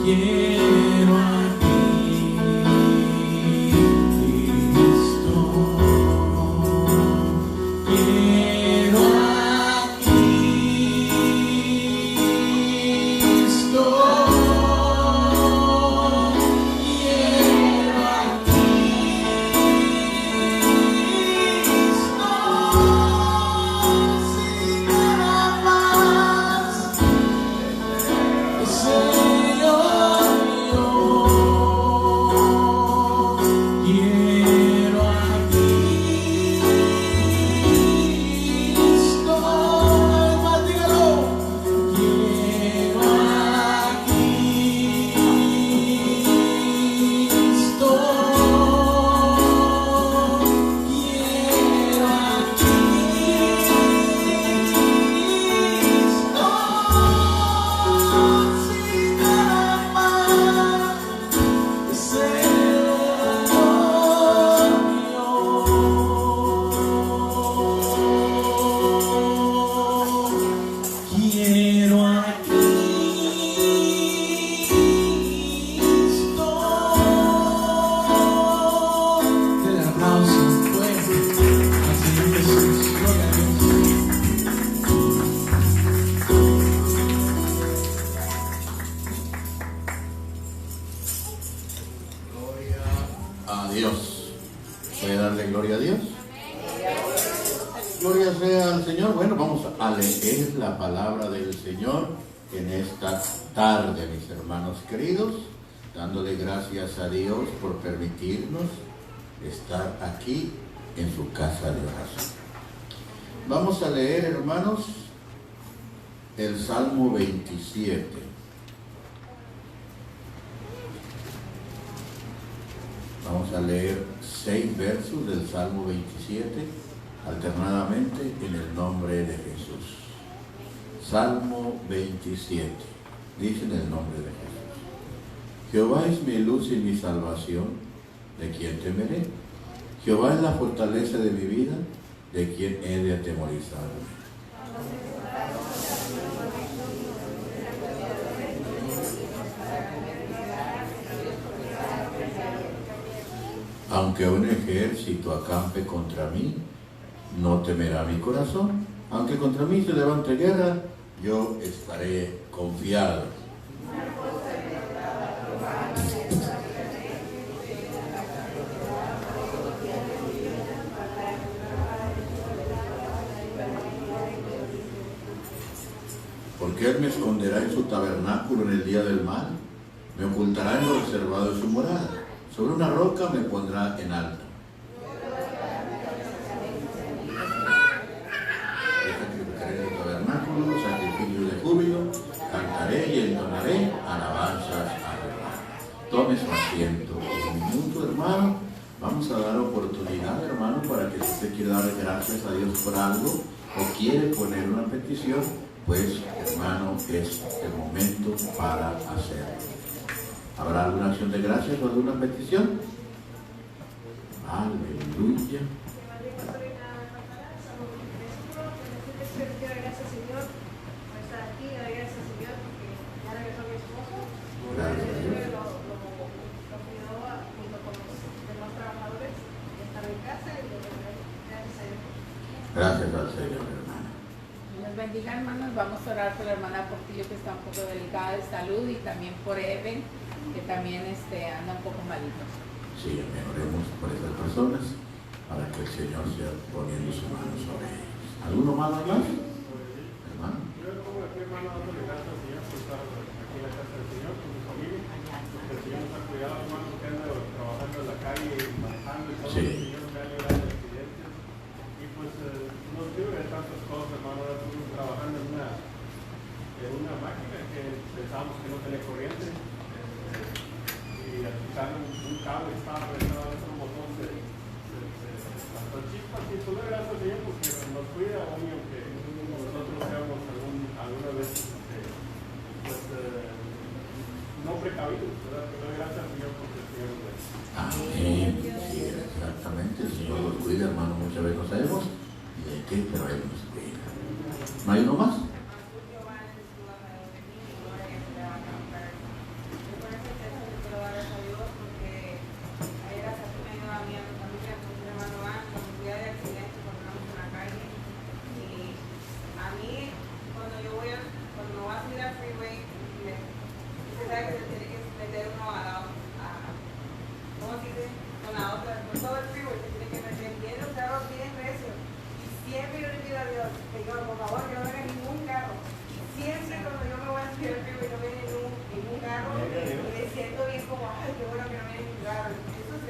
quiero a ti, Cristo, quiero a Cristo, quiero a Cristo, sin nada más, Señor mío, quiero a Cristo, más dígalo, quiero a Cristo, quiero a Cristo, sin nada más, Señor mío. Quiero a Cristo. Denle aplausos fuerte al Señor Jesús. Gloria a Dios. Gloria a Dios. ¿Puede darle gloria a Dios? Gloria sea al Señor. Bueno, vamos a leer la palabra del Señor en esta tarde, mis hermanos queridos, dándole gracias a Dios por permitirnos estar aquí en su casa de oración. Vamos a leer, hermanos, el Salmo 27. Vamos a leer 6 versos del Salmo 27, alternadamente en el nombre de Jesús. Salmo 27, dice en el nombre de Jesús: Jehová es mi luz y mi salvación, ¿de quién temeré? Jehová es la fortaleza de mi vida, ¿de quién he de atemorizarme? Aunque un ejército acampe contra mí, no temerá mi corazón. Aunque contra mí se levante guerra, yo estaré confiado. Porque Él me esconderá en su tabernáculo en el día del mal, me ocultará en lo reservado de su morada. Sobre una roca me pondrá en alto. Sacrificaré en el tabernáculo, sacrificio de júbilo, cantaré y entonaré alabanzas a Jehová. Tome su asiento un minuto, hermano. Vamos a dar oportunidad, hermano, para que si usted quiere dar gracias a Dios por algo o quiere poner una petición, pues, hermano, es el momento para hacerlo. ¿Habrá alguna acción de gracias o alguna petición? Aleluya. Gracias a Dios. Gracias al Señor, hermana. Dios bendiga, hermanos. Vamos a orar por la hermana Portillo, que está un poco delicada de salud, y también por Eben, que también anda un poco malito. Sí, amén. Oremos por esas personas para que el Señor sea poniendo su mano sobre ellos. ¿Alguno más, hermano? Hermano. Yo como aquí, hermano, dándole gracias al Señor por estar aquí en la casa del Señor con mi familia, porque el Señor nos ha cuidado, hermano, que anda trabajando en la calle, manejando y todo. Sí. El Señor me ha librado de accidentes y pues nos libre de tantas cosas, hermano. Ahora estamos trabajando en una máquina que pensábamos que no tenía corriente, y al quitar un cable estaba conectado a otro botón, hasta chispas, y pues le gracias al Señor porque nos cuida, obvio, que nosotros seamos alguna vez pues, no precavidos, ¿verdad? Pero gracias al Señor porque el Señor nos bendice. Amén. Sí, exactamente. El Señor los cuida, hermano. Muchas veces no sabemos de qué, pero Él nos cuida. ¿No hay uno más?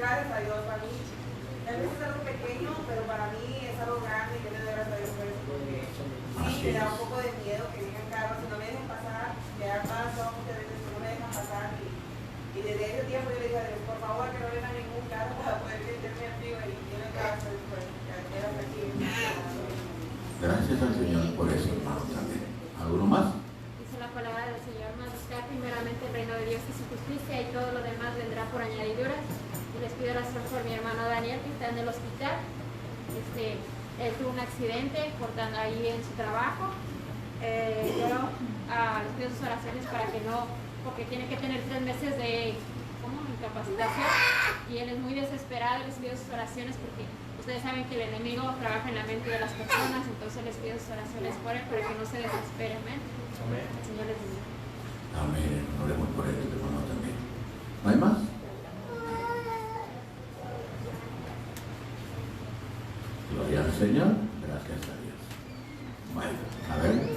gracias a Dios para mí. Tal vez es algo pequeño, pero para mí es algo grande y yo le doy gracias a Dios por eso, porque sí, me da un poco de miedo que vengan carros y no me dejen pasar. Me ha pasado muchas veces que no me dejan pasar y desde ese tiempo yo le dije a Dios, por favor, que no venga ningún carro para poder meterme arriba y tiene caso después. Gracias al Señor por eso, hermano, también. ¿Alguno más? Dice la palabra del Señor: mas buscar primeramente el reino de Dios y su justicia, y todo lo demás vendrá por añadiduras. Y les pido oración por mi hermano Daniel, que está en el hospital. Él tuvo un accidente cortando ahí en su trabajo. Yo les pido sus oraciones para que no, porque tiene que tener 3 meses de incapacitación, y él es muy desesperado. Les pido sus oraciones porque ustedes saben que el enemigo trabaja en la mente de las personas, entonces les pido sus oraciones por él para que no se desespere. Amén. Amén. El Señor les bendiga. Amén. Oremos por él, hermano, también. ¿No hay más? Gloria al Señor. Gracias a Dios. Bueno, a ver.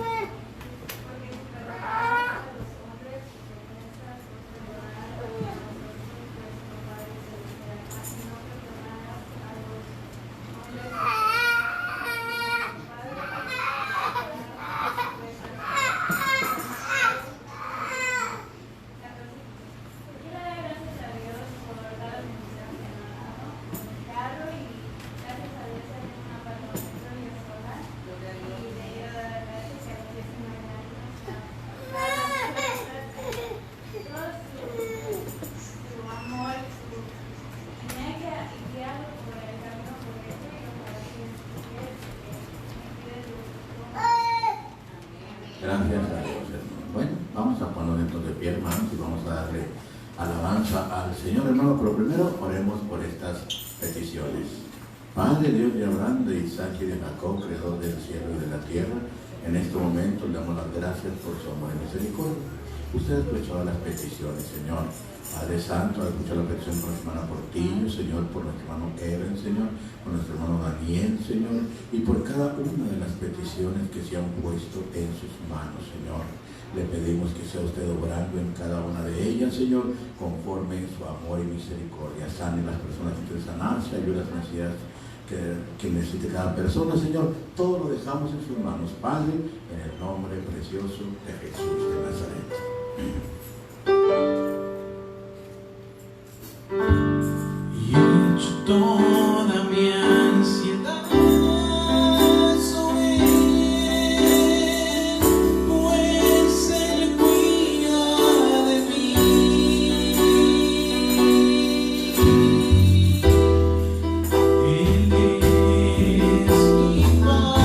Gracias a Dios, hermano. Bueno, vamos a ponernos dentro de pie, hermanos, y vamos a darle alabanza al Señor, hermano. Pero primero oremos por estas peticiones. Padre Dios de Abraham, de Isaac y de Jacob, creador del cielo y de la tierra, en este momento le damos las gracias por su amor y misericordia. Usted ha escuchado las peticiones, Señor. Padre Santo, ha escuchado la petición por nuestra hermana Portillo, Señor, por nuestro hermano Eben, Señor, por nuestro hermano Daniel, Señor, y por cada una de las peticiones que se han puesto en sus manos, Señor. Le pedimos que sea usted obrando en cada una de ellas, Señor, conforme en su amor y misericordia. Sane las personas que quieren sanarse, ayude a las necesidades que necesite cada persona, Señor. Todo lo dejamos en sus manos, Padre, en el nombre precioso de Jesús de Nazaret. Y he hecho toda mi ansiedad sobre él, pues él cuida de mí. Él es mi paz.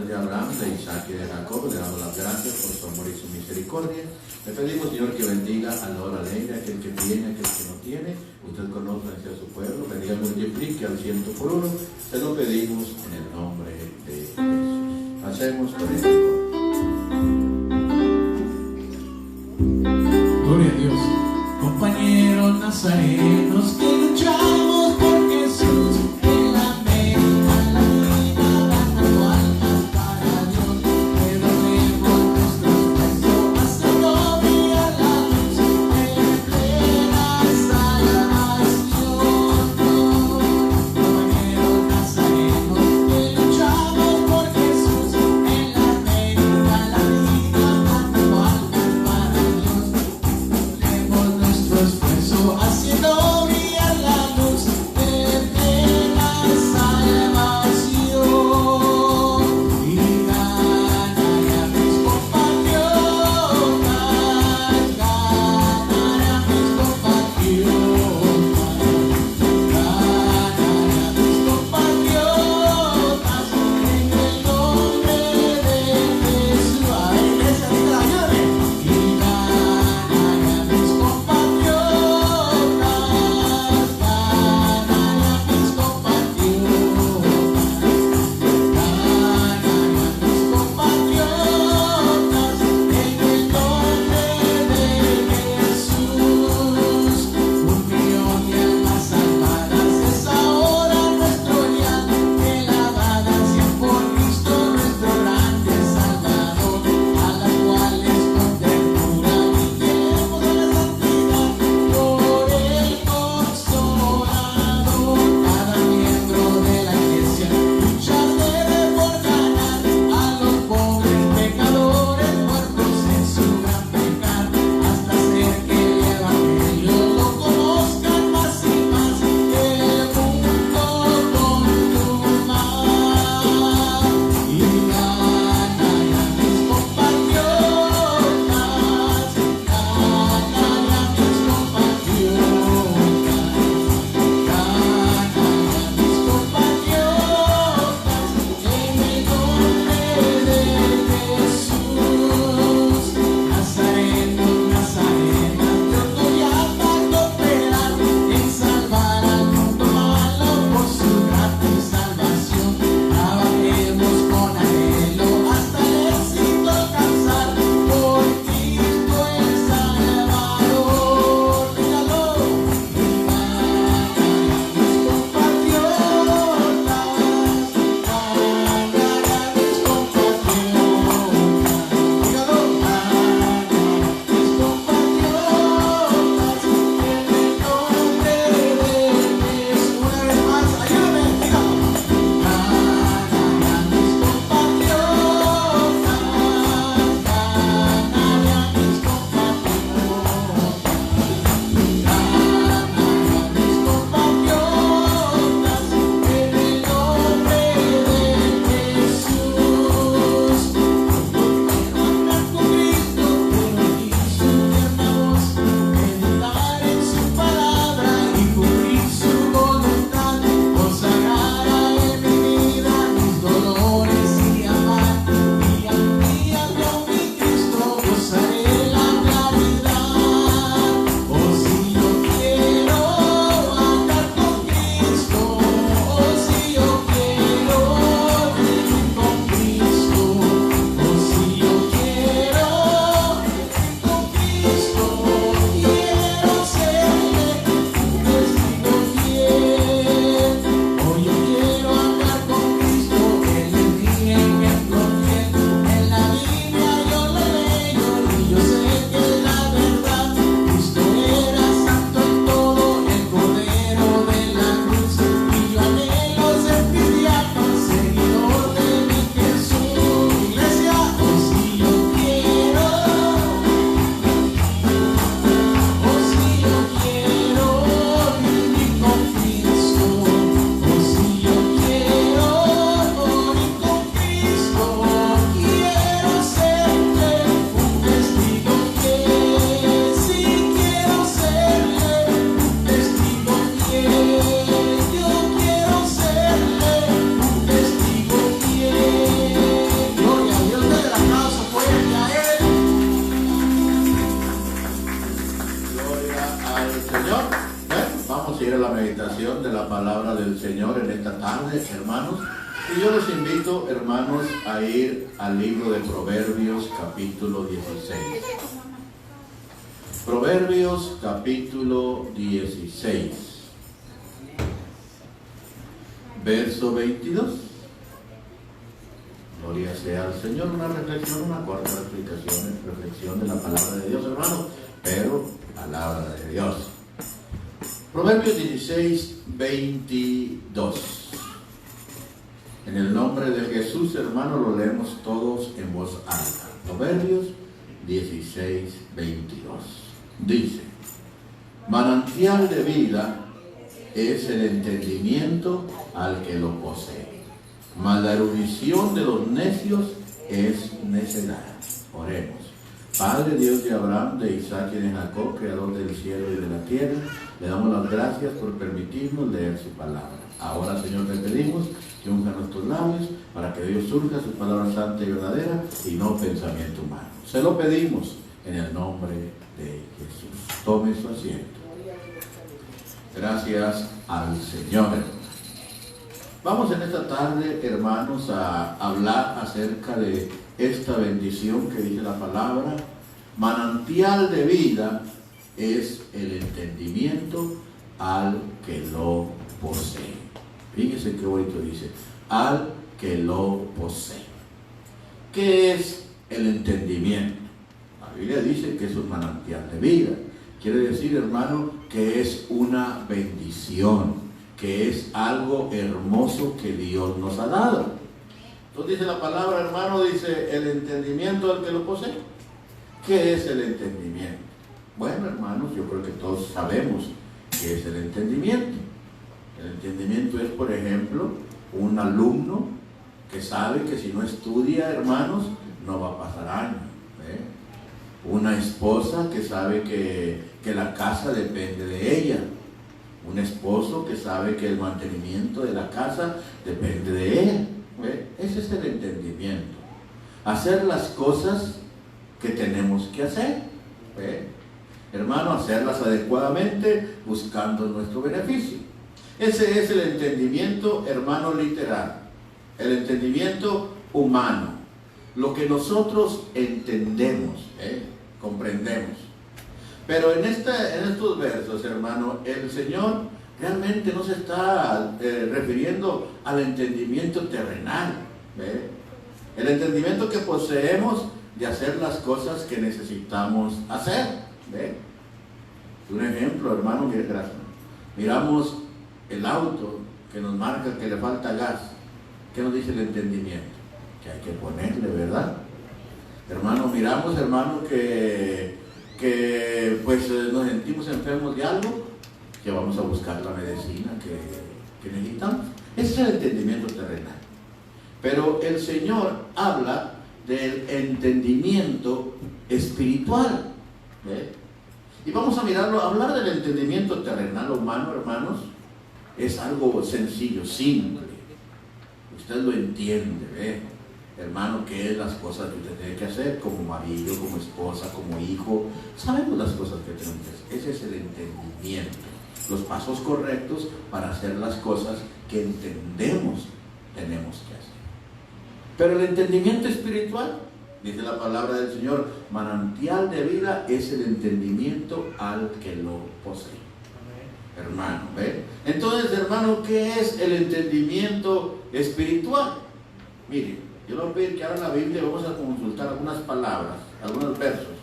de Abraham, de Isaac y de Jacob. Le damos las gracias por su amor y su misericordia. Le pedimos, Señor, que bendiga a la hora alegre, aquel que tiene, aquel que no tiene. Usted conoce hacia su pueblo. Bendiga y multiplique al 100 por uno. Se lo pedimos en el nombre de Jesús. Hacemos con el coro. Gloria a Dios. Compañeros nazarenos que luchamos por Jesús en la América Latina, ganando almas para Dios, renovemos nuestros pasos, haciendo brillar la luz en plena salvación. Compañeros nazarenos que luchamos por Jesús en la América Latina, ganando almas para Dios, nuestro esfuerzo haciendo brillar la luz. Señor en esta tarde, hermanos. Y yo les invito, hermanos, a ir al libro de Proverbios, capítulo 16. Proverbios, capítulo 16. Verso 22. Gloria sea al Señor. Una reflexión, una corta reflexión de la palabra de Dios, hermano, pero palabra de Dios. Proverbios 16, 22. En el nombre de Jesús, hermano, lo leemos todos en voz alta. Proverbios 16, 22. Dice: manantial de vida es el entendimiento al que lo posee, mas la erudición de los necios es necedad. Oremos. Padre Dios de Abraham, de Isaac y de Jacob, creador del cielo y de la tierra, le damos las gracias por permitirnos leer su palabra. Ahora, Señor, te pedimos que unja nuestros labios para que Dios surja su palabra santa y verdadera y no pensamiento humano. Se lo pedimos en el nombre de Jesús. Tome su asiento. Gracias al Señor. Vamos en esta tarde, hermanos, a hablar acerca de esta bendición que dice la palabra. Manantial de vida es el entendimiento al que lo posee. Fíjese qué bonito dice: al que lo posee. ¿Qué es el entendimiento? La Biblia dice que es un manantial de vida. Quiere decir, hermano, que es una bendición, que es algo hermoso que Dios nos ha dado. Entonces dice la palabra, hermano, dice el entendimiento al que lo posee. ¿Qué es el entendimiento? Bueno, hermanos, yo creo que todos sabemos qué es el entendimiento. El entendimiento es, por ejemplo, un alumno que sabe que si no estudia, hermanos, no va a pasar año. Una esposa que sabe que la casa depende de ella. Un esposo que sabe que el mantenimiento de la casa depende de él. Ese es el entendimiento. Hacer las cosas que tenemos que hacer. Hermano, hacerlas adecuadamente buscando nuestro beneficio. Ese es el entendimiento, hermano, literal. El entendimiento humano. Lo que nosotros entendemos, comprendemos. Pero en estos versos, hermano, el Señor realmente no se está refiriendo al entendimiento terrenal. El entendimiento que poseemos de hacer las cosas que necesitamos hacer. Un ejemplo, hermano, mire, gracias. Miramos el auto que nos marca que le falta gas. ¿Qué nos dice el entendimiento? Que hay que ponerle, ¿verdad? Hermano, miramos, hermano, que pues nos sentimos enfermos de algo, que vamos a buscar la medicina que necesitamos. Ese es el entendimiento terrenal. Pero el Señor habla del entendimiento espiritual. Y vamos a mirarlo. Hablar del entendimiento terrenal humano, hermanos, es algo sencillo, simple. Usted lo entiende, hermano, qué es las cosas que usted tiene que hacer como marido, como esposa, como hijo. Sabemos las cosas que tenemos que hacer. Ese es el entendimiento. Los pasos correctos para hacer las cosas que entendemos tenemos que hacer. Pero el entendimiento espiritual, dice la palabra del Señor, manantial de vida es el entendimiento al que lo posee. Hermano, Entonces, hermano, ¿qué es el entendimiento espiritual? Mire, yo le voy a pedir que ahora en la Biblia vamos a consultar algunas palabras, algunos versos.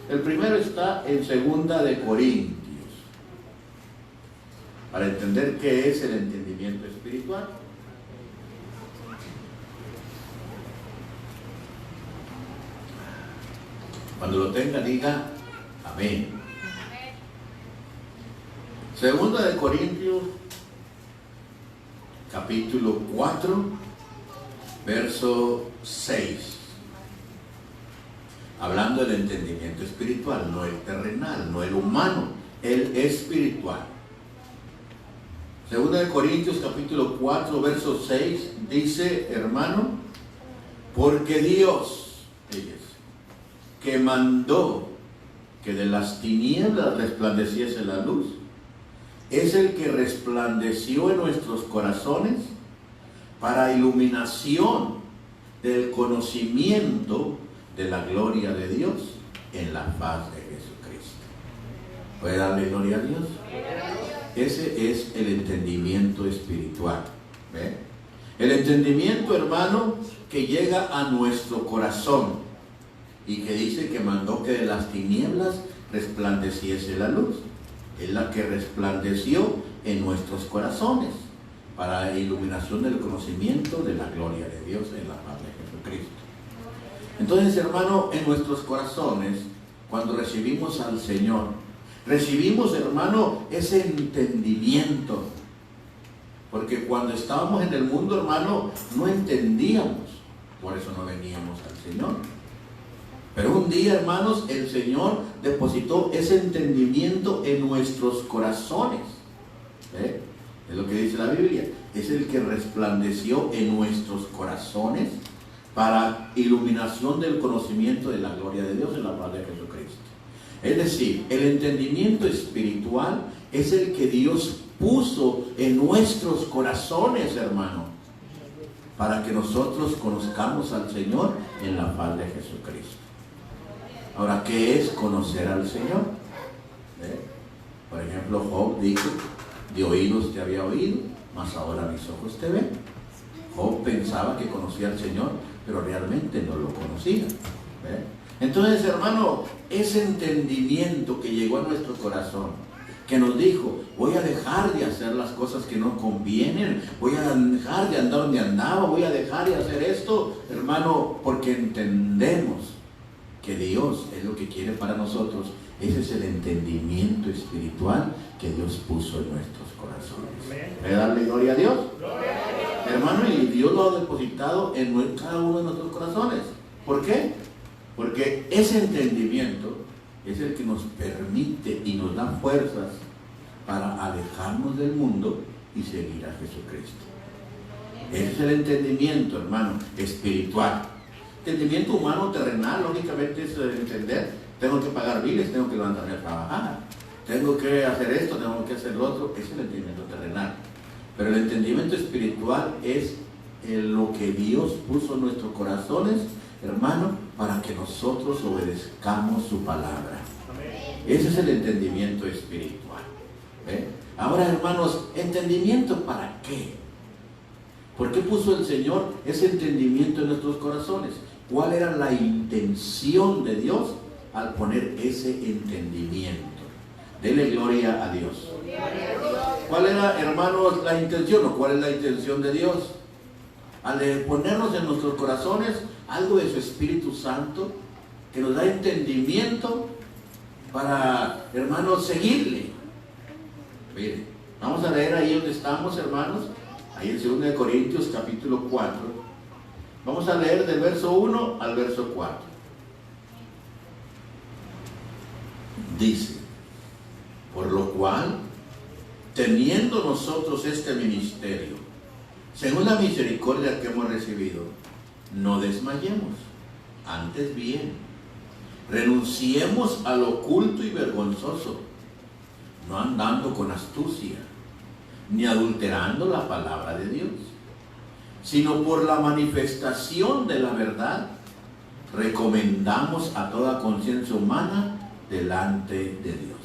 El primero está en 2 de Corintios, para entender qué es el entendimiento espiritual. Cuando lo tenga, diga amén. 2 de Corintios, capítulo 4, verso 6. Hablando del entendimiento espiritual, no el terrenal, no el humano, el espiritual. 2 de Corintios, capítulo 4, verso 6, dice, hermano, porque Dios, que mandó que de las tinieblas resplandeciese la luz, es el que resplandeció en nuestros corazones para iluminación del conocimiento de la gloria de Dios en la faz de Jesucristo. ¿Puede darle gloria a Dios? Ese es el entendimiento espiritual. ¿Ve? El entendimiento, hermano, que llega a nuestro corazón y que dice que mandó que de las tinieblas resplandeciese la luz. Es la que resplandeció en nuestros corazones para iluminación del conocimiento de la gloria de Dios en la paz de Jesucristo. Entonces, hermano, en nuestros corazones, cuando recibimos al Señor, recibimos, hermano, ese entendimiento. Porque cuando estábamos en el mundo, hermano, no entendíamos. Por eso no veníamos al Señor. Pero un día, hermanos, el Señor depositó ese entendimiento en nuestros corazones. ¿Eh? Es lo que dice la Biblia. Es el que resplandeció en nuestros corazones para iluminación del conocimiento de la gloria de Dios en la paz de Jesucristo. Es decir, el entendimiento espiritual es el que Dios puso en nuestros corazones, hermano, para que nosotros conozcamos al Señor en la paz de Jesucristo. Ahora, ¿qué es conocer al Señor? Por ejemplo, Job dijo: de oídos te había oído, mas ahora mis ojos te ven. Job pensaba que conocía al Señor, pero realmente no lo conocía. Entonces, hermano, ese entendimiento que llegó a nuestro corazón, que nos dijo: voy a dejar de hacer las cosas que no convienen, voy a dejar de andar donde andaba, voy a dejar de hacer esto, hermano, porque entendemos que Dios es lo que quiere para nosotros. Ese es el entendimiento espiritual que Dios puso en nuestros corazones. ¿Puede darle gloria a Dios? Hermano, y Dios lo ha depositado en cada uno de nuestros corazones. ¿Por qué? Porque ese entendimiento es el que nos permite y nos da fuerzas para alejarnos del mundo y seguir a Jesucristo. Ese es el entendimiento, hermano, espiritual. Entendimiento humano, terrenal, lógicamente es entender: tengo que pagar biles, tengo que levantarme a trabajar, tengo que hacer esto, tengo que hacer lo otro. Ese es el entendimiento terrenal. Pero el entendimiento espiritual es lo que Dios puso en nuestros corazones, hermano, para que nosotros obedezcamos su palabra. Ese es el entendimiento espiritual. Ahora, hermanos, ¿entendimiento para qué? ¿Por qué puso el Señor ese entendimiento en nuestros corazones? ¿Cuál era la intención de Dios al poner ese entendimiento? Dele gloria a Dios. ¿Cuál era, hermanos, la intención o cuál es la intención de Dios? Al ponernos en nuestros corazones algo de su Espíritu Santo que nos da entendimiento para, hermanos, seguirle. Miren, vamos a leer ahí donde estamos, hermanos, ahí en 2 Corintios capítulo 4. Vamos a leer del verso 1 al verso 4. Dice: por lo cual, teniendo nosotros este ministerio, según la misericordia que hemos recibido, no desmayemos, antes bien, renunciemos a lo oculto y vergonzoso, no andando con astucia, ni adulterando la palabra de Dios, sino por la manifestación de la verdad, recomendamos a toda conciencia humana delante de Dios.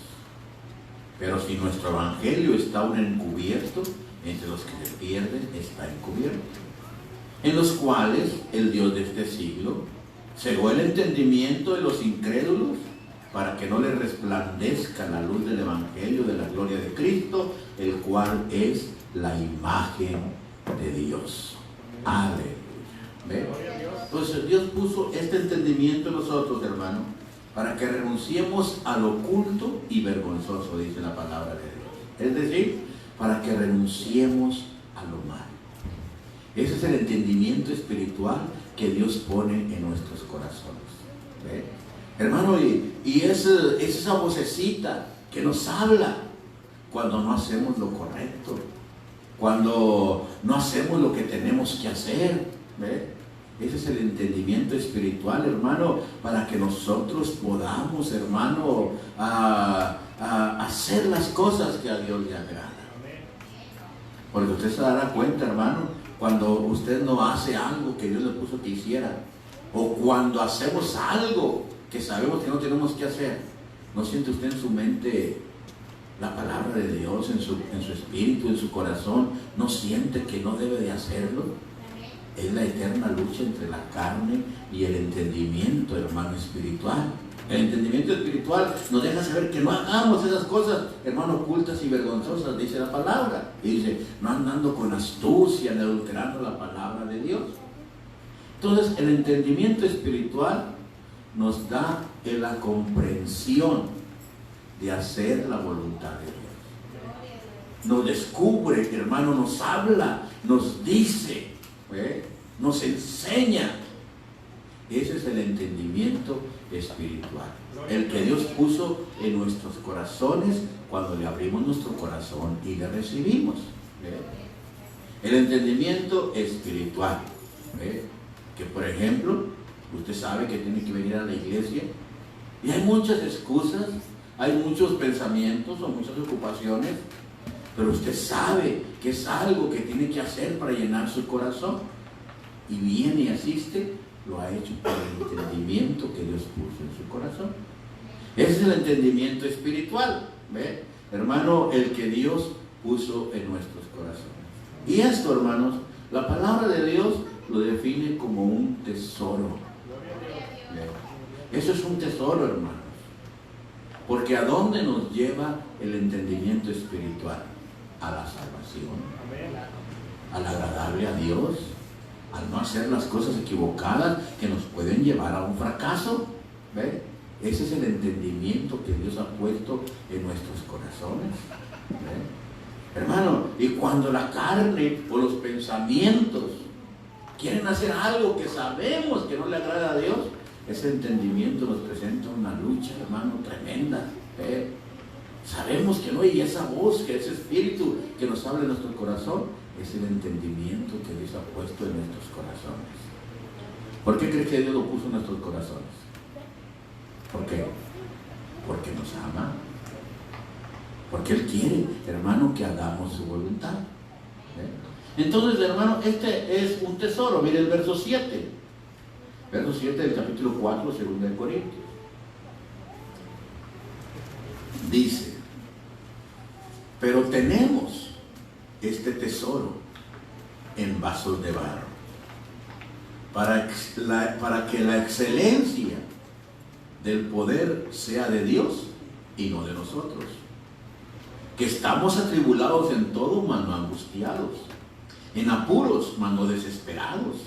Pero si nuestro evangelio está aún encubierto, entre los que se pierden está encubierto, en los cuales el Dios de este siglo cegó el entendimiento de los incrédulos, para que no les resplandezca la luz del evangelio de la gloria de Cristo, el cual es la imagen de Dios. Aleluya. ¿Ve? Entonces Dios puso este entendimiento en nosotros, hermano, para que renunciemos a lo oculto y vergonzoso, dice la palabra de Dios. Es decir, para que renunciemos a lo malo. Ese es el entendimiento espiritual que Dios pone en nuestros corazones. ¿Ve? Hermano, y es esa vocecita que nos habla cuando no hacemos lo correcto, cuando no hacemos lo que tenemos que hacer. ¿Ve? Ese es el entendimiento espiritual, hermano, para que nosotros podamos, hermano, hacer las cosas que a Dios le agrada. Porque usted se dará cuenta, hermano, cuando usted no hace algo que Dios le puso que hiciera, o cuando hacemos algo que sabemos que no tenemos que hacer, ¿no siente usted en su mente la palabra de Dios, en su espíritu, en su corazón? ¿No siente que no debe de hacerlo? Es la eterna lucha entre la carne y el entendimiento, hermano, espiritual. El entendimiento espiritual nos deja saber que no hagamos esas cosas, hermano, ocultas y vergonzosas, dice la palabra. Y dice, no andando con astucia, ni adulterando la palabra de Dios. Entonces, el entendimiento espiritual nos da la comprensión de hacer la voluntad de Dios. Nos descubre, hermano, nos habla, nos dice, nos enseña. Ese es el entendimiento espiritual, el que Dios puso en nuestros corazones cuando le abrimos nuestro corazón y le recibimos. El entendimiento espiritual, que por ejemplo usted sabe que tiene que venir a la iglesia y hay muchas excusas, hay muchos pensamientos o muchas ocupaciones, pero usted sabe que es algo que tiene que hacer para llenar su corazón y viene y asiste. Lo ha hecho por el entendimiento que Dios puso en su corazón. Ese es el entendimiento espiritual, ¿ve? Hermano, el que Dios puso en nuestros corazones. Y esto, hermanos, la palabra de Dios lo define como un tesoro. ¿Ve? Eso es un tesoro, hermanos. Porque ¿a dónde nos lleva el entendimiento espiritual? A la salvación, al agradable a Dios, al no hacer las cosas equivocadas que nos pueden llevar a un fracaso. ¿Ve? Ese es el entendimiento que Dios ha puesto en nuestros corazones. ¿Ve? Hermano, y cuando la carne o los pensamientos quieren hacer algo que sabemos que no le agrada a Dios, ese entendimiento nos presenta una lucha, hermano, tremenda. ¿Ve? Sabemos que no, y esa voz, que ese espíritu que nos habla en nuestro corazón, es el entendimiento que Dios ha puesto en nuestros corazones. ¿Por qué crees que Dios lo puso en nuestros corazones? ¿Por qué? Porque nos ama. Porque Él quiere, hermano, que hagamos su voluntad. ¿Ve? Entonces, hermano, este es un tesoro. Mire el verso 7. Verso 7 del capítulo 4, 2 de Corintios. Dice, pero tenemos este tesoro en vasos de barro, para que la excelencia del poder sea de Dios y no de nosotros, que estamos atribulados en todo, mas no angustiados, en apuros, mas no desesperados,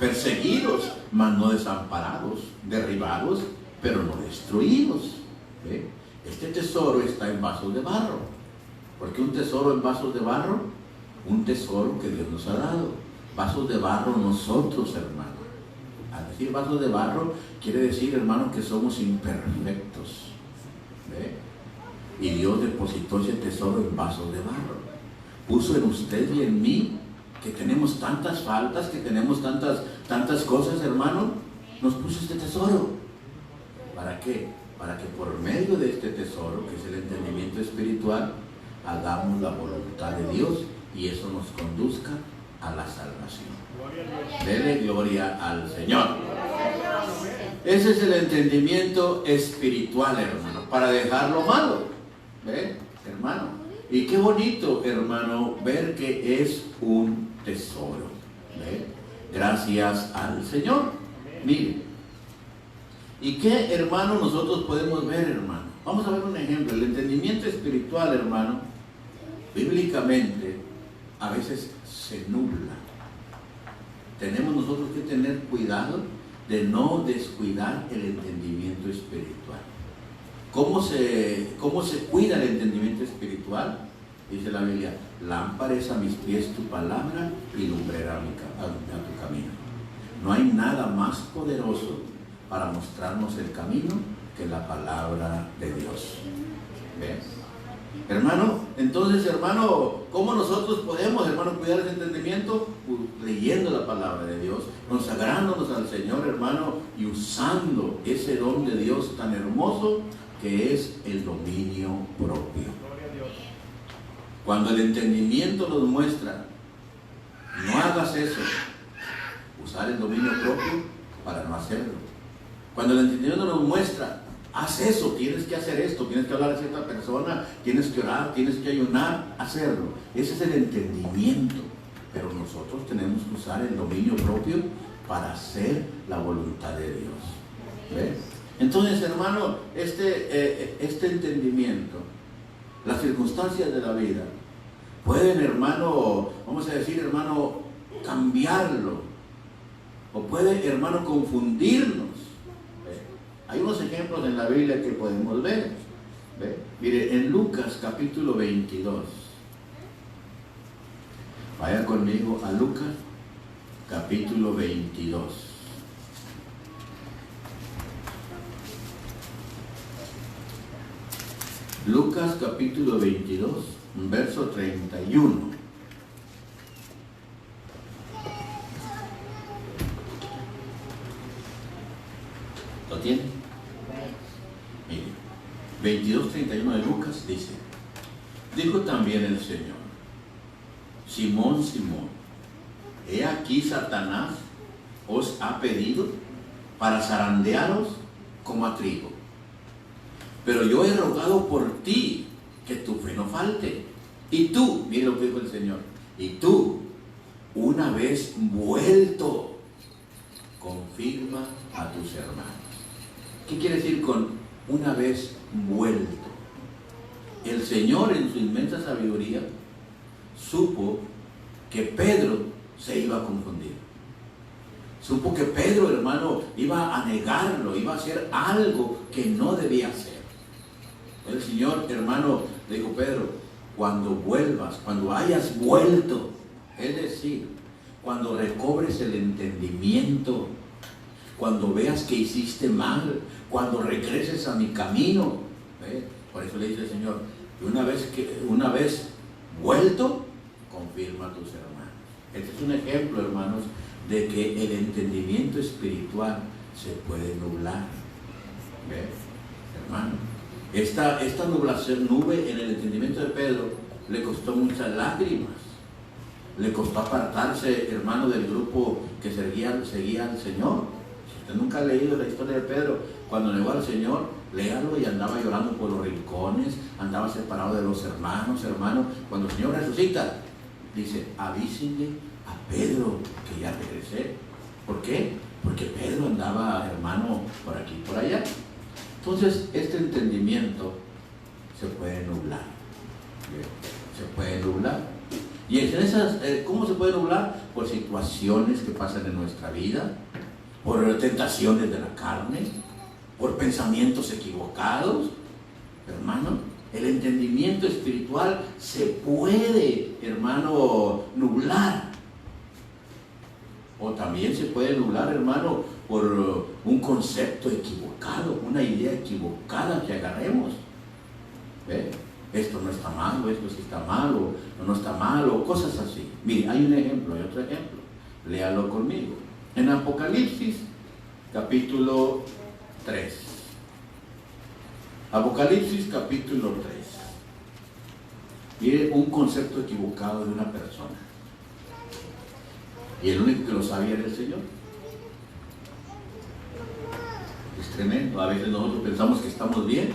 perseguidos, mas no desamparados, derribados, pero no destruidos. ¿Ve? Este tesoro está en vasos de barro. ¿Por qué un tesoro en vasos de barro? Un tesoro que Dios nos ha dado. Vasos de barro nosotros, hermano. Al decir vasos de barro, quiere decir, hermano, que somos imperfectos. ¿Ve? Y Dios depositó ese tesoro en vasos de barro. Puso en usted y en mí, que tenemos tantas faltas, que tenemos tantas cosas, hermano. Nos puso este tesoro. ¿Para qué? Para que por medio de este tesoro, que es el entendimiento espiritual, hagamos la voluntad de Dios y eso nos conduzca a la salvación. Dele gloria al Señor. Ese es el entendimiento espiritual, hermano, para dejar lo malo. ¿Ve, hermano? Y qué bonito, hermano, ver que es un tesoro. ¿Ve? Gracias al Señor. Mire. ¿Y qué, hermano, nosotros podemos ver, hermano? Vamos a ver un ejemplo. El entendimiento espiritual, hermano, bíblicamente, a veces se nubla. Tenemos nosotros que tener cuidado de no descuidar el entendimiento espiritual. ¿Cómo se cuida el entendimiento espiritual? Dice la Biblia, lámpara es a mis pies tu palabra y lumbrera a tu camino. No hay nada más poderoso para mostrarnos el camino que la palabra de Dios. ¿Ves? Hermano, entonces, hermano, ¿cómo nosotros podemos, hermano, cuidar ese entendimiento? leyendo la palabra de Dios, consagrándonos al Señor, hermano, y usando ese don de Dios tan hermoso que es el dominio propio. Gloria a Dios. Cuando el entendimiento nos muestra, no hagas eso, usar el dominio propio para no hacerlo. Cuando el entendimiento nos muestra, haz eso, tienes que hacer esto, tienes que hablar a cierta persona, tienes que orar, tienes que ayunar, hacerlo. Ese es el entendimiento. Pero nosotros tenemos que usar el dominio propio para hacer la voluntad de Dios. ¿Ves? Entonces, hermano, este entendimiento, las circunstancias de la vida, pueden, hermano, vamos a decir, hermano, cambiarlo. O puede, hermano, confundirnos. ¿Ves? Hay unos ejemplos en la Biblia que podemos ver. ¿Ves? Mire, en Lucas capítulo 22. Vaya conmigo a Lucas, capítulo 22. Lucas, capítulo 22, verso 31. ¿Lo tiene? Mire, 22, 31 de Lucas dice: dijo también el Señor: Simón, Simón, he aquí Satanás os ha pedido para zarandearos como a trigo. Pero yo he rogado por ti que tu fe no falte. Y tú, mire lo que dijo el Señor, y tú, una vez vuelto, confirma a tus hermanos. ¿Qué quiere decir con una vez vuelto? El Señor, en su inmensa sabiduría, supo que Pedro se iba a confundir. Supo que Pedro, hermano, iba a negarlo, iba a hacer algo que no debía hacer. El Señor, hermano, le dijo: Pedro, cuando vuelvas, cuando hayas vuelto, es decir, cuando recobres el entendimiento, cuando veas que hiciste mal, cuando regreses a mi camino, ¿ves? Por eso le dice el Señor: una vez vuelto, confirma a tus hermanos. Este es un ejemplo, hermanos, de que el entendimiento espiritual se puede nublar. ¿Ves, hermano? Esta nube en el entendimiento de Pedro le costó muchas lágrimas. Le costó apartarse, hermano, del grupo que seguía al Señor. Si usted nunca ha leído la historia de Pedro, cuando negó al Señor, léalo, y andaba llorando por los rincones, andaba separado de los hermanos. Cuando el Señor resucita, dice: avísenle a Pedro que ya regresé. ¿Por qué? Porque Pedro andaba, hermano, por aquí y por allá. Entonces, este entendimiento se puede nublar. Se puede nublar. Y en esas, ¿cómo se puede nublar? Por situaciones que pasan en nuestra vida, por tentaciones de la carne, por pensamientos equivocados. Hermano, el entendimiento espiritual se puede, hermano, nublar. O también se puede nublar, hermano, por un concepto equivocado, una idea equivocada que agarremos. ¿Ve? Esto no está malo, esto sí está malo, o no está malo, cosas así. Mire, hay un ejemplo, hay otro ejemplo. Léalo conmigo. En Apocalipsis, capítulo 3. Apocalipsis, capítulo 3. Mire, un concepto equivocado de una persona. Y el único que lo sabía era el Señor. Es tremendo. A veces nosotros pensamos que estamos bien,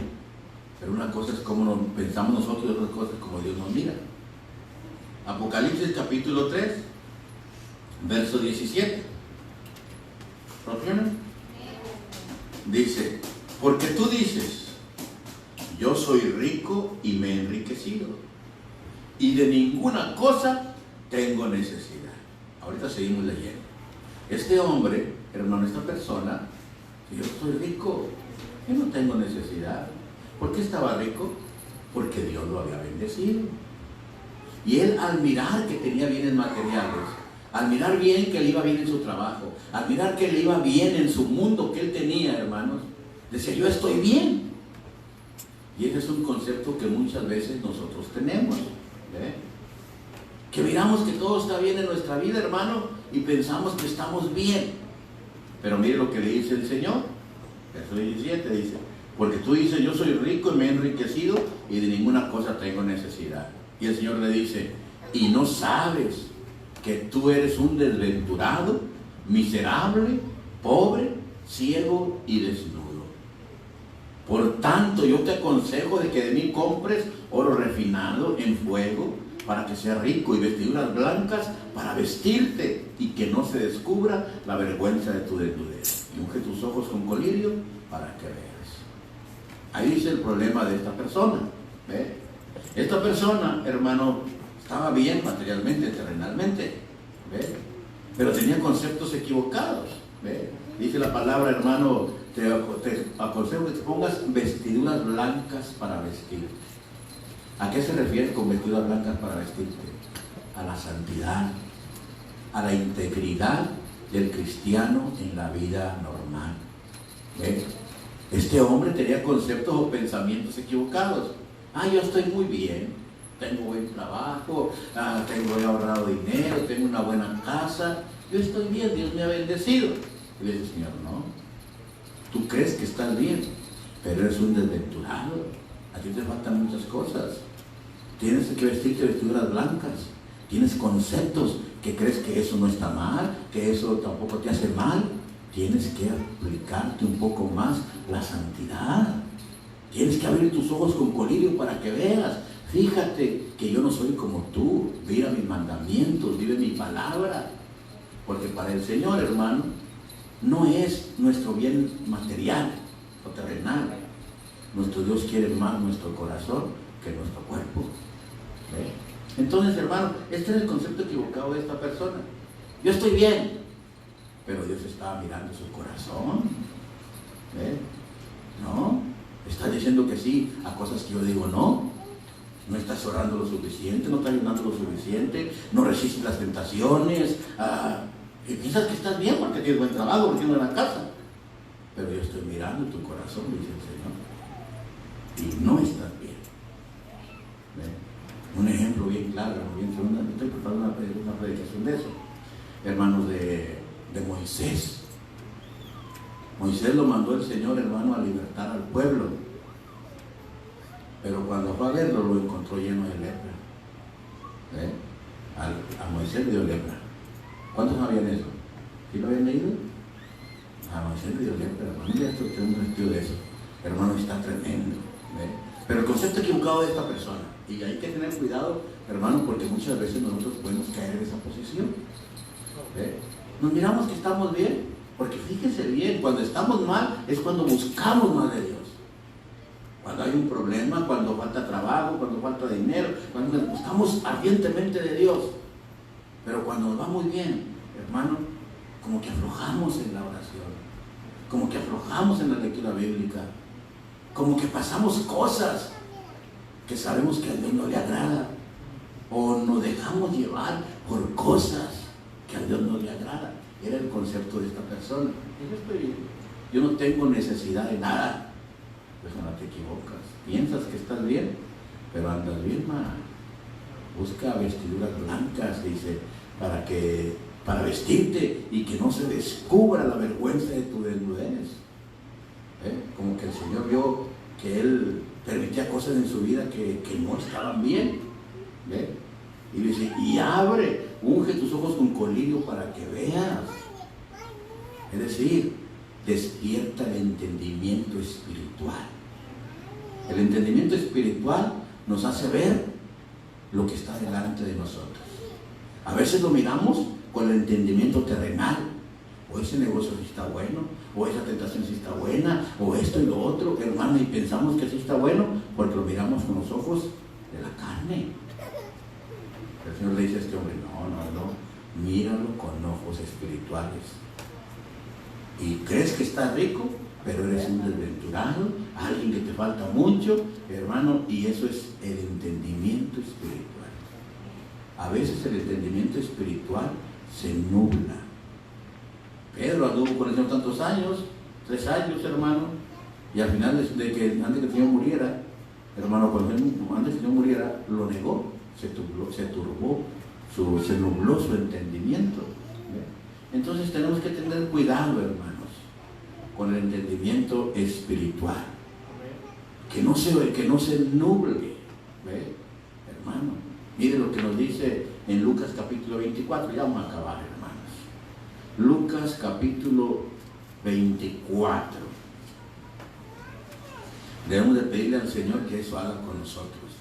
pero una cosa es como pensamos nosotros y otra cosa es como Dios nos mira. Apocalipsis capítulo 3, verso 17. ¿Lo tienen? Dice: porque tú dices: yo soy rico y me he enriquecido, y de ninguna cosa tengo necesidad. Ahorita seguimos leyendo. Este hombre, hermano, esta persona: yo estoy rico, yo no tengo necesidad. ¿Por qué estaba rico? Porque Dios lo había bendecido. Y él, al mirar que tenía bienes materiales, al mirar bien que le iba bien en su trabajo, al mirar que le iba bien en su mundo que él tenía, hermanos, decía: yo estoy bien. Y ese es un concepto que muchas veces nosotros tenemos. ¿Ve? Que miramos que todo está bien en nuestra vida, hermano, y pensamos que estamos bien. Pero mire lo que le dice el Señor. Verso 17 dice: porque tú dices, yo soy rico y me he enriquecido y de ninguna cosa tengo necesidad. Y el Señor le dice: y no sabes que tú eres un desventurado, miserable, pobre, ciego y desnudo. Por tanto, yo te aconsejo de que de mí compres oro refinado en fuego, para que seas rico, y vestiduras blancas para vestirte, y que no se descubra la vergüenza de tu desnudez. Y unge tus ojos con colirio para que veas. Ahí dice el problema de esta persona. ¿Ve? Esta persona, hermano, estaba bien materialmente, terrenalmente, ¿ve? Pero tenía conceptos equivocados. ¿Ve? Dice la palabra, hermano, te aconsejo que te pongas vestiduras blancas para vestirte. ¿A qué se refiere con vestiduras blancas para vestirte? A la santidad, a la integridad del cristiano en la vida normal. ¿Ve? Este hombre tenía conceptos o pensamientos equivocados. Yo estoy muy bien, tengo buen trabajo, he ahorrado dinero, tengo una buena casa, yo estoy bien, Dios me ha bendecido. Y le dice el Señor: no, tú crees que estás bien, pero eres un desventurado, a ti te faltan muchas cosas. Tienes que vestirte vestiduras blancas, tienes conceptos que crees que eso no está mal, que eso tampoco te hace mal. Tienes que aplicarte un poco más la santidad. Tienes que abrir tus ojos con colirio para que veas. Fíjate que yo no soy como tú. Mira mis mandamientos, vive mi palabra. Porque para el Señor, hermano, no es nuestro bien material o terrenal. Nuestro Dios quiere más nuestro corazón que nuestro cuerpo. ¿Ve? Entonces, hermano, este es el concepto equivocado de esta persona. Yo estoy bien, pero Dios estaba mirando su corazón. ¿Ve? ¿No? Estás diciendo que sí a cosas que yo digo no. No estás orando lo suficiente, no estás ayunando lo suficiente, no resistes las tentaciones, y piensas que estás bien porque tienes buen trabajo, porque tienes buena casa. Pero yo estoy mirando tu corazón, dice el Señor, y no estás bien. ¿Ve? Un ejemplo bien claro, estoy preparando una predicación de eso, hermanos, de Moisés. Moisés lo mandó el Señor, hermano, a libertar al pueblo. Pero cuando fue a verlo, lo encontró lleno de lepra. ¿Eh? A Moisés le dio lepra. ¿Cuántos sabían eso? ¿Sí lo habían leído? A Moisés le dio lepra. Hermano, ya estoy teniendo un estudio de eso. Hermano, está tremendo. ¿Ve? Pero el concepto equivocado de esta persona. Y hay que tener cuidado, hermano, porque muchas veces nosotros podemos caer en esa posición. ¿Ve? Nos miramos que estamos bien, porque fíjense bien, cuando estamos mal es cuando buscamos más de Dios. Cuando hay un problema, cuando falta trabajo, cuando falta dinero, cuando buscamos ardientemente de Dios. Pero cuando nos va muy bien, hermano, como que aflojamos en la oración, como que aflojamos en la lectura bíblica, como que pasamos cosas que sabemos que a Dios no le agrada, o nos dejamos llevar por cosas que a Dios no le agrada. Era el concepto de esta persona. Yo no tengo necesidad de nada. Pues no te equivocas. Piensas que estás bien, pero andas bien mal. Busca vestiduras blancas, dice, para vestirte y que no se descubra la vergüenza de tu desnudez. Como que el Señor vio que Él permitía cosas en su vida que no estaban bien. ¿Ve? Y dice, y unge tus ojos con colirio para que veas. Es decir, despierta el entendimiento espiritual. El entendimiento espiritual nos hace ver lo que está delante de nosotros. A veces lo miramos con el entendimiento terrenal. O ese negocio sí está bueno, o esa tentación sí está buena, o esto y lo otro, hermano, y pensamos que sí está bueno porque lo miramos con los ojos de la carne. El Señor le dice a este hombre, no, míralo con ojos espirituales. Y crees que estás rico, pero eres un desventurado, alguien que te falta mucho, hermano, y eso es el entendimiento espiritual. A veces el entendimiento espiritual se nubla. Pedro anduvo con el Señor tantos años, 3 años, hermano, y al final, antes que el Señor muriera, hermano, antes que el Señor muriera, lo negó, se turbó, se nubló su entendimiento. Entonces tenemos que tener cuidado, hermanos, con el entendimiento espiritual. Que no se nuble. ¿Ve? Hermano, mire lo que nos dice en Lucas capítulo 24. Ya vamos a acabar, hermanos. Lucas capítulo 24. Debemos de pedirle al Señor que eso haga con nosotros.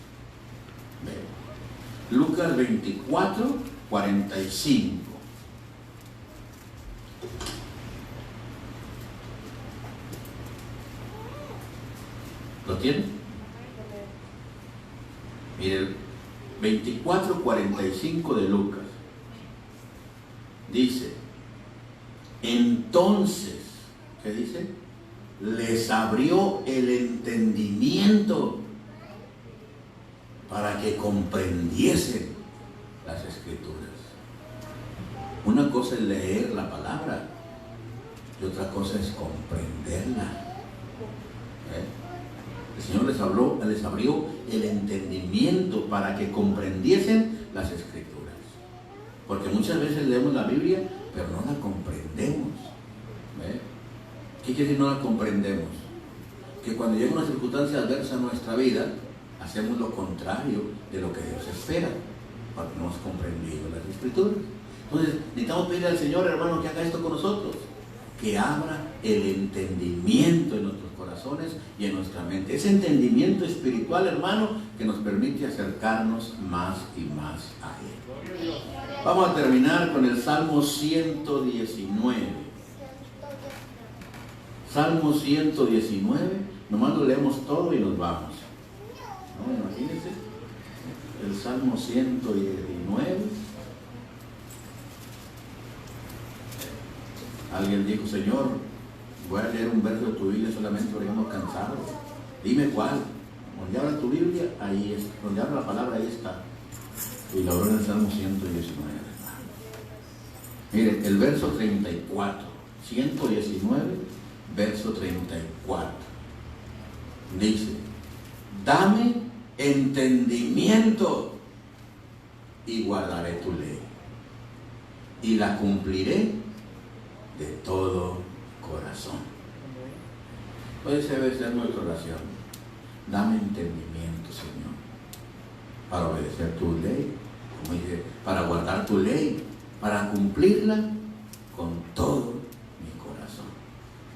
¿Ve? Lucas 24, 45. ¿Lo tienen? Miren, 24:45 de Lucas. Dice, entonces, ¿qué dice? Les abrió el entendimiento para que comprendiesen las Escrituras. Una cosa es leer la palabra y otra cosa es comprenderla. El Señor les abrió el entendimiento para que comprendiesen las Escrituras. Porque muchas veces leemos la Biblia, pero no la comprendemos. ¿Ve? ¿Qué quiere decir no la comprendemos? Que cuando llega una circunstancia adversa a nuestra vida, hacemos lo contrario de lo que Dios espera, porque no hemos comprendido las Escrituras. Entonces, necesitamos pedirle al Señor, hermano, que haga esto con nosotros, que abra el entendimiento en nuestros corazones y en nuestra mente. Ese entendimiento espiritual, hermano, que nos permite acercarnos más y más a Él. Vamos a terminar con el Salmo 119. Salmo 119, nomás lo leemos todo y nos vamos. ¿No? Imagínense, el Salmo 119. Alguien dijo, Señor, voy a leer un verso de tu Biblia solamente porque estamos cansados. Dime cuál. Donde habla tu Biblia, ahí está. Donde habla la palabra, ahí está. Y lo habló en el Salmo 119. Miren, el verso 34. 119, verso 34. Dice, dame entendimiento y guardaré tu ley. Y la cumpliré de todo corazón. Puede ser nuestra oración. Dame entendimiento, Señor, para obedecer tu ley, como dice, para guardar tu ley, para cumplirla con todo mi corazón.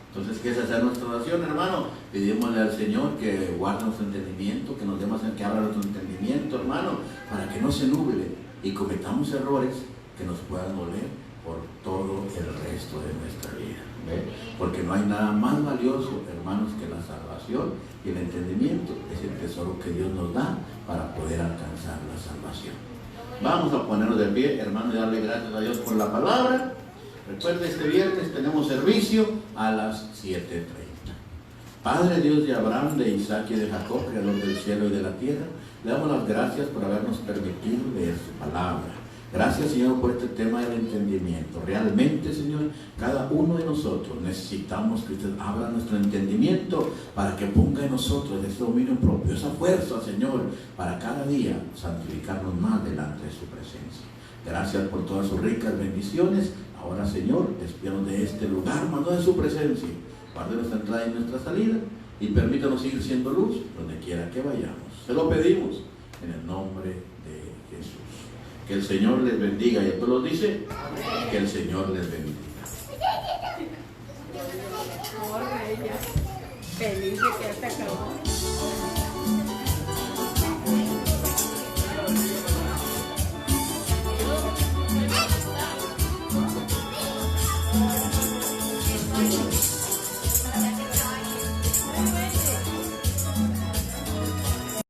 Entonces, ¿qué es hacer nuestra oración, hermano? Pedimosle al Señor que guarde nuestro entendimiento, que nos dé más, que abra nuestro entendimiento, hermano, para que no se nuble y cometamos errores que nos puedan doler por todo el resto de nuestra vida. ¿Ve? Porque no hay nada más valioso, hermanos, que la salvación y el entendimiento. Es el tesoro que Dios nos da para poder alcanzar la salvación. Vamos a ponernos de pie, hermanos, y darle gracias a Dios por la palabra. Recuerde, este viernes tenemos servicio a las 7:30. Padre Dios de Abraham, de Isaac y de Jacob, creador del cielo y de la tierra, le damos las gracias por habernos permitido leer su palabra. Gracias, Señor, por este tema del entendimiento. Realmente, Señor, cada uno de nosotros necesitamos que usted abra nuestro entendimiento para que ponga en nosotros ese dominio propio, esa fuerza, Señor, para cada día santificarnos más delante de su presencia. Gracias por todas sus ricas bendiciones. Ahora, Señor, despídanos de este lugar, mano de su presencia. Guarde nuestra entrada y nuestra salida y permítanos seguir siendo luz donde quiera que vayamos. Se lo pedimos en el nombre de Jesús. Que el Señor les bendiga. Y esto lo dice, que el Señor les bendiga. Feliz de que ya se acabó.